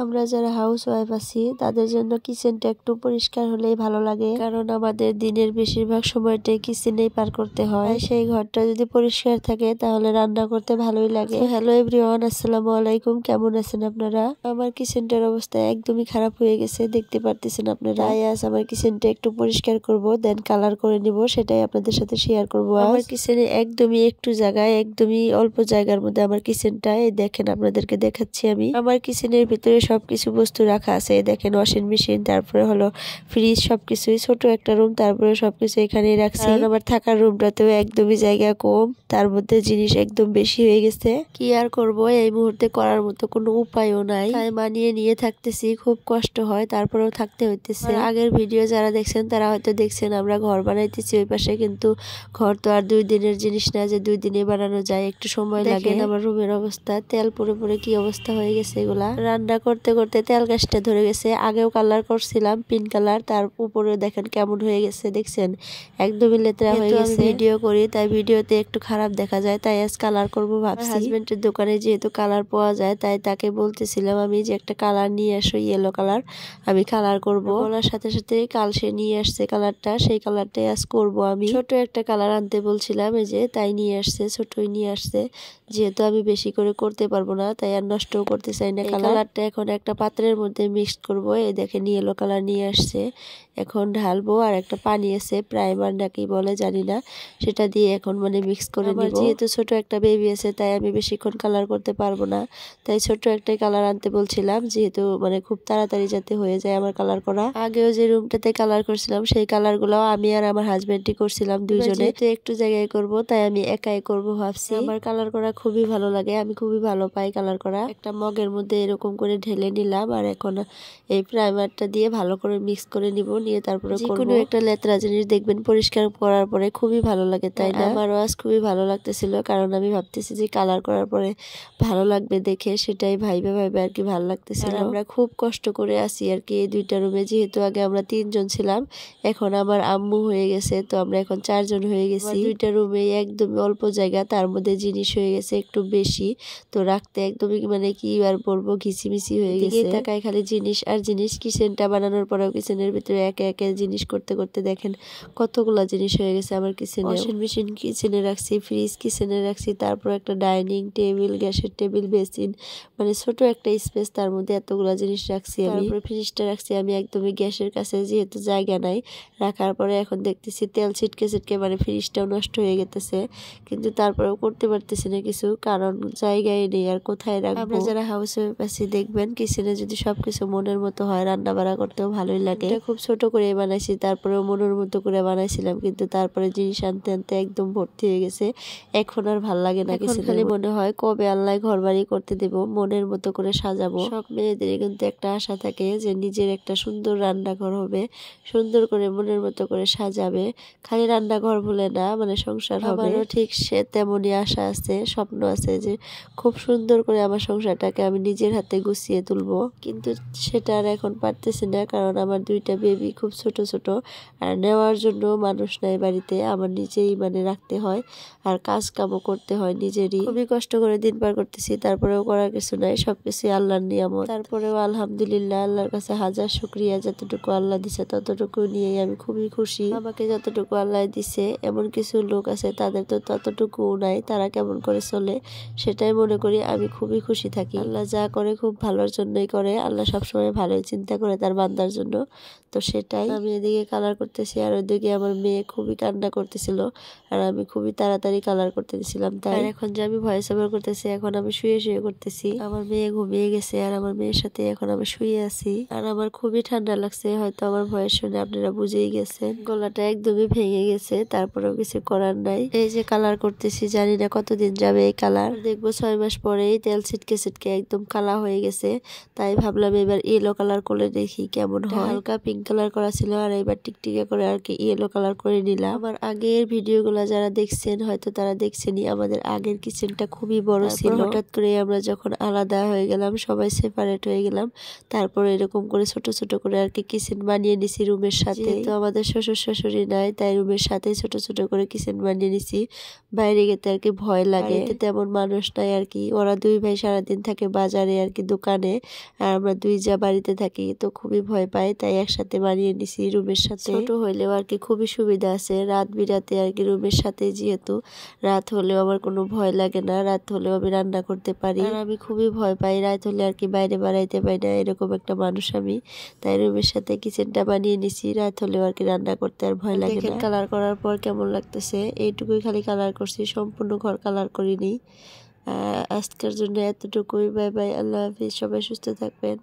আমরা যারা house wife আছি তাদের জন্য কিচেনটা একটু পরিষ্কার হলেই ভালো লাগে, কারণ আমাদের দিনের বেশিরভাগ সময়টাই কিচেনেই পার করতে হয়। সেই ঘরটা যদি পরিষ্কার থাকে তাহলে রান্না করতে ভালোই লাগে। হ্যালো এভরিওয়ান, আসসালামু আলাইকুম। কেমন আছেন আপনারা? আমার কিচেনটার অবস্থা একদমই খারাপ হয়ে গেছে, দেখতে পারতেছেন আপনারা। তাই আজ আমার কিচেনটা একটু পরিষ্কার করব, দেন কালার করে নিব, সেটাই আপনাদের সাথে শেয়ার করব। আমার কিচেনে একদমই একটু জায়গায়, একদমই অল্প জায়গার মধ্যে আমার কিচেনটা, এই দেখেন আপনাদেরকে দেখাচ্ছি আমি। আমার কিচেনের ভিতরে সবকিছু বস্তু রাখা আছে, দেখেন ওয়াশিং মেশিন, তারপরে হলো ফ্রিজ, সবকিছুই ছোট একটা রুম, তারপরে সবকিছু এখানেই রাখছি। আমার থাকার রুমটাতেও একদমই জায়গা কম, তার মধ্যে জিনিস একদম বেশি হয়ে গেছে। কি আর করব, এই মুহূর্তে করার মতো কোনো উপায়ও নাই, তাই মানিয়ে নিয়ে থাকতেছি। খুব কষ্ট হয়, তারপরেও থাকতে হইতেছে। আগের ভিডিও যারা দেখছেন তারা হয়তো দেখছেন আমরা ঘর বানাইতেছি ওই পাশে, কিন্তু ঘর তো আর 2 দিনের জিনিস না যে 2 দিনে বানানো যায়, একটু সময় লাগে। আমার রুমের অবস্থা, তেল পরে পরে কি অবস্থা হয়ে গেছে এগুলা। রান্না করতে করতে তেল গাছটা ধরে গেছে। আগেও কালার করছিলাম পিঙ্ক কালার, তার উপরে দেখেন কেমন হয়ে গেছে, দেখছেন একদমই লেতরা হয়ে গেছে। ভিডিও করি তাই ভিডিওতে একটু খারাপ দেখা যায়, তাই আজ কালার করব ভাবছি। হাজবেন্ডের দোকানে যেহেতু কালার পাওয়া যায়, তাই তাকে বলতেছিলাম আমি যে একটা কালার নিয়ে আসো, ইয়েলো কালার, আমি কালার করব। বলার সাথে সাথে কাল সে নিয়ে আসছে কালারটা, সেই কালারটাই আজ করব আমি। ছোট একটা কালার আনতে বলছিলাম, এই যে তাই নিয়ে আসছে, ছোটই নিয়ে আসছে। যেহেতু আমি বেশি করে করতে পারবো না, তাই আর নষ্টও করতে চাই না। কালারটা এখন একটা পাত্রের মধ্যে মিক্স করব। এই দেখেন ইয়েলো কালার নিয়ে আসছে, এখন ঢালবো। আর একটা পানি আছে, প্রাইমার নাকি বলে জানি না, সেটা দিয়ে এখন মানে মিক্স করে নিব। যেহেতু ছোট একটা বেবি আছে, তাই আমি বেশিক্ষণ কালার করতে পারবো না, তাই ছোট একটাই কালার আনতে বলছিলাম, যেহেতু মানে খুব তাড়াতাড়ি যাতে হয়ে যায় আমার কালার করা। আগেও যে রুমটাতে কালার করছিলাম সেই কালার গুলো আমি আর আমার হাজবেন্ডই করছিলাম দুইজনে। তো একটু জায়গায় করব, তাই আমি একাই করব ভাবছি। আমার কালার করা খুবই ভালো লাগে, আমি খুবই ভালো পাই কালার করা। একটা মগের মধ্যে এরকম করে ঢেলে নিলাম, আর এখন এই প্রাইমারটা দিয়ে ভালো করে মিক্স করে নিব, নিয়ে তারপরে কোনো একটা লেতরা জিনিস দেখবেন পরিষ্কার করার পরে খুবই ভালো লাগে, তাই না? আমারও আজ খুবই ভালো লাগতেছিল, কারণ আমি ভাবতেছি যে কালার করার পরে ভালো লাগবে দেখে, সেটাই ভাইবে ভাইবে আর কি ভালো লাগতেছিল। আমরা খুব কষ্ট করে আসি আর কি এই 2টা রুমে, যেহেতু আগে আমরা 3 জন ছিলাম, এখন আমার আম্মু হয়ে গেছে, তো আমরা এখন 4 জন হয়ে গেছি। 2টা রুমে একদমই অল্প জায়গা, তার মধ্যে জিনিস হয়ে গেছে একটু বেশি, তো রাখতে একদমই মানে কি আর বলবো, ঘিচিমিচি হয়ে গেছে। তাকায় খালি জিনিস আর জিনিস। কিচেনটা বানানোর পরেও কিচেনের ভিতরে একে একে জিনিস করতে করতে দেখেন কতগুলা জিনিস হয়ে গেছে আমার কিচেনে। ওয়াশিং মেশিন কিচেনে রাখছি, ফ্রিজ কিচেনে রাখছি, তারপর একটা ডাইনিং টেবিল, গ্যাসের টেবিল, বেসিন, মানে ছোট একটা স্পেস, তার মধ্যে এতগুলা জিনিস রাখছি আমি। তারপরে ফ্রিজটা রাখছি আমি একদমই গ্যাসের কাছে, যেহেতু জায়গা নাই। রাখার পরে এখন দেখতেছি তেল ছিটকে ছিটকে মানে ফ্রিজটাও নষ্ট হয়ে গেতেছে, কিন্তু তারপরেও করতে পারতেছি না কিছু, কারণ জায়গায় নেই আর কোথায় রাখবো। আমরা যারা হাউস ওয়াইফ আছি দেখবেন কিচেনে যদি সবকিছু মনের মতো হয়, রান্না বান্না করতেও ভালোই লাগে। খুব ছোট করে বানাইছি, তারপরেও মনের মতো করে বানাইছিলাম, কিন্তু তারপরে জিনিস আনতে আনতে একদম ভর্তি হয়ে গেছে। এখন আর ভাল লাগে না, এখন খালি মনে হয় কবে আল্লাহ ঘর বাড়ি করতে দেব, মনের মতো করে সাজাবো। সব মেয়েদের কিন্তু একটা আশা থাকে যে নিজের একটা সুন্দর রান্নাঘর হবে, সুন্দর করে মনের মতো করে সাজাবে। খালি রান্নাঘর বলে না, মানে সংসার হবে। আমারও ঠিক সে তেমনই আশা আছে, স্বপ্ন আছে যে খুব সুন্দর করে আমার সংসারটাকে আমি নিজের হাতে গুছিয়ে তুলবো, কিন্তু সেটা আর এখন পারতেছি না, কারণ আমার 2টা বেবি খুব ছোট ছোট, আর নেওয়ার জন্য মানুষ নাই বাড়িতে, আমার নিজেই মানে রাখতে হয়, আর কাজ কামও করতে হয় নিজেরই। খুবই কষ্ট করে দিন পার করতেছি, তারপরেও করার কিছু নাই, সবকিছু আল্লাহর নিয়ামত। তারপরেও আলহামদুলিল্লাহ, আল্লাহর কাছে হাজার শুকরিয়া, যতটুকু আল্লাহ দিছে ততটুকু নিয়েই আমি খুবই খুশি। আমাকে যতটুকু আল্লাহ দিছে, এমন কিছু লোক আছে তাদের তো ততটুকু নাই, তারা কেমন করে চলে সেটাই মনে করি আমি খুবই খুশি থাকি। আল্লাহ যা করে খুব ভালোর জন্যই করে, আল্লাহ সবসময় ভালোই চিন্তা করে তার বান্দার জন্য, তো সেটাই। আমি এদিকে কালার করতেছি, আর ওইদিকে আমার মেয়ে খুবই কান্না করতেছিল, আর আমি খুবই তাড়াতাড়ি কালার করতে দিছিলাম। তাই এখন যে আমি ভয়েস ওভার করতেছি, এখন আমি শুয়ে শুয়ে করতেছি। আমার মেয়ে ঘুমিয়ে গেছে, আর আমার মেয়ের সাথে এখন আমি শুয়ে আছি, আর আমার খুবই ঠান্ডা লাগছে, হয়তো আমার ভয়েস শুনে আপনারা বুঝেই গেছেন, গলাটা একদমই ভেঙে গেছে, তারপরেও কিছু করার নাই। এই যে কালার করতেছি, জানি না কতদিন যাবে এই কালার, দেখবো 6 মাস পরেই তেল ছিটকে ছিটকে একদম কালা হয়ে গেছে, তাই ভাবলাম এবার ইয়েলো কালার করে দেখি কেমন হয়। হালকা পিঙ্ক কালার কালার করা ছিল, আর এইবার টিকটিকে করে আর কি ইয়েলো কালার করে নিলাম। আমার আগের ভিডিওগুলো যারা দেখছেন হয়তো তারা দেখছেনই, আমাদের আগের কিচেনটা খুবই বড় ছিল। হঠাৎ করে আমরা যখন আলাদা হয়ে গেলাম, সবাই সেপারেট হয়ে গেলাম, তারপর এরকম করে ছোট ছোট করে আর কি কিচেন বানিয়ে নিছি রুমের সাথে। তো আমাদের শ্বশুর শাশুড়ি নাই, তাই রুমের সাথে ছোট ছোট করে কিচেন বানিয়ে নিছি। বাইরে গেতে আর কি ভয় লাগে, তেমন মানুষ নাই আর কি। ওরা দুই ভাই সারাদিন থাকে বাজারে আর কি দোকানে, আর আমরা দুই যা বাড়িতে থাকি, তো খুবই ভয় পাই, তাই একসাথে বানিয়ে নিছি রুমের সাথে। ছোট হইলেও আর কি খুবই সুবিধা আছে রাত বিরাতে আর কি রুমের সাথে, যেহেতু রাত হলেও আমার কোনো ভয় লাগে না, রাত হলেও আমি রান্না করতে পারি। আর আমি খুবই ভয় পাই রাত হলে আর কি বাইরে বাড়াইতে পাই না, এরকম একটা মানুষ আমি। তাই রুমের সাথে কিচেনটা বানিয়ে নিছি, রাত হলেও আর কি রান্না করতে আর ভয় লাগে না। কালার করার পর কেমন লাগতেছে, এইটুকুই খালি কালার করছি, সম্পূর্ণ ঘর কালার করিনি। আজকের জন্য এতটুকুই। বাই বাই, আল্লাহ হাফিজ, সবাই সুস্থ থাকবেন।